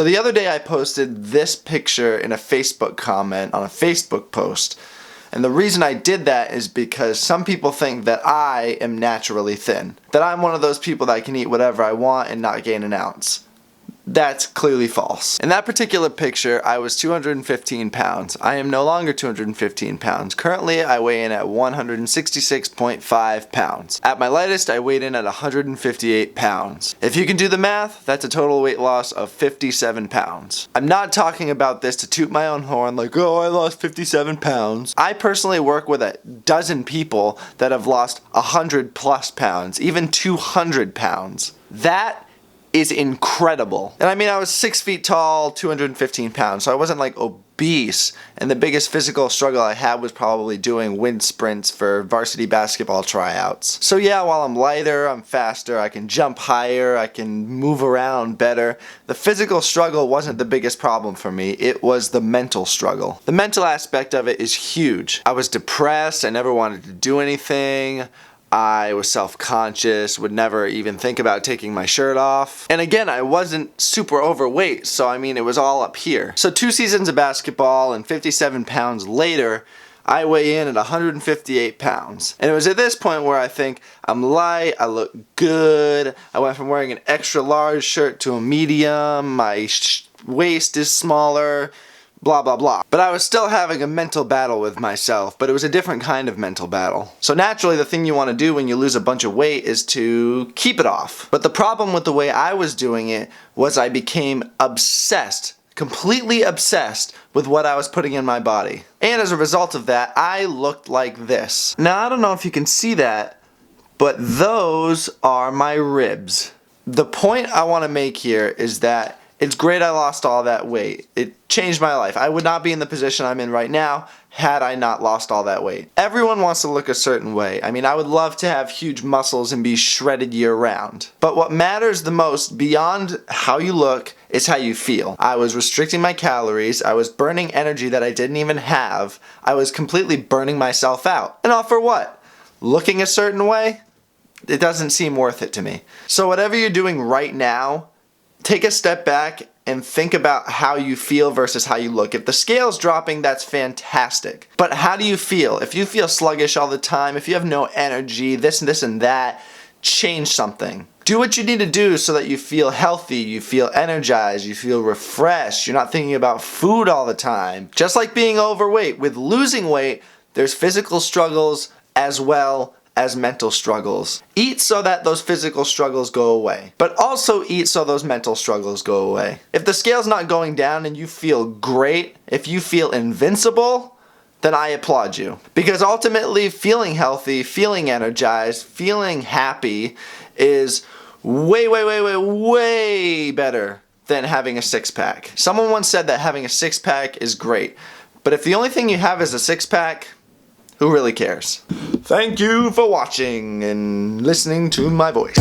So the other day I posted this picture in a Facebook comment on a Facebook post. And the reason I did that is because some people think that I am naturally thin. That I'm one of those people that can eat whatever I want and not gain an ounce. That's clearly false. In that particular picture, I was 215 pounds. I am no longer 215 pounds. Currently, I weigh in at 166.5 pounds. At my lightest, I weighed in at 158 pounds. If you can do the math, that's a total weight loss of 57 pounds. I'm not talking about this to toot my own horn like, oh, I lost 57 pounds. I personally work with a dozen people that have lost 100 plus pounds, even 200 pounds. That is incredible. And I mean, I was 6 feet tall, 215 pounds, so I wasn't like obese. And the biggest physical struggle I had was probably doing wind sprints for varsity basketball tryouts. So yeah, while I'm lighter, I'm faster, I can jump higher, I can move around better. The physical struggle wasn't the biggest problem for me, it was the mental struggle. The mental aspect of it is huge. I was depressed, I never wanted to do anything. I was self-conscious, would never even think about taking my shirt off. And again, I wasn't super overweight, so I mean, it was all up here. So 2 seasons of basketball and 57 pounds later, I weigh in at 158 pounds. And it was at this point where I think, I'm light, I look good, I went from wearing an extra large shirt to a medium, my waist is smaller, blah blah blah. But I was still having a mental battle with myself, but it was a different kind of mental battle. So naturally the thing you want to do when you lose a bunch of weight is to keep it off. But the problem with the way I was doing it was I became obsessed, completely obsessed with what I was putting in my body. And as a result of that, I looked like this. Now I don't know if you can see that, but those are my ribs. The point I want to make here is that it's great I lost all that weight. It changed my life. I would not be in the position I'm in right now had I not lost all that weight. Everyone wants to look a certain way. I mean, I would love to have huge muscles and be shredded year round. But what matters the most beyond how you look is how you feel. I was restricting my calories. I was burning energy that I didn't even have. I was completely burning myself out. And all for what? Looking a certain way? It doesn't seem worth it to me. So whatever you're doing right now, take a step back and think about how you feel versus how you look. If the scale's dropping, that's fantastic. But how do you feel? If you feel sluggish all the time, if you have no energy, this and that, change something. Do what you need to do so that you feel healthy, you feel energized, you feel refreshed, you're not thinking about food all the time. Just like being overweight, with losing weight, there's physical struggles as well as mental struggles. Eat so that those physical struggles go away, but also eat so those mental struggles go away. If the scale's not going down and you feel great, if you feel invincible, then I applaud you. Because ultimately, feeling healthy, feeling energized, feeling happy is way better than having a six-pack. Someone once said that having a six-pack is great, but if the only thing you have is a six-pack, who really cares? Thank you for watching and listening to my voice.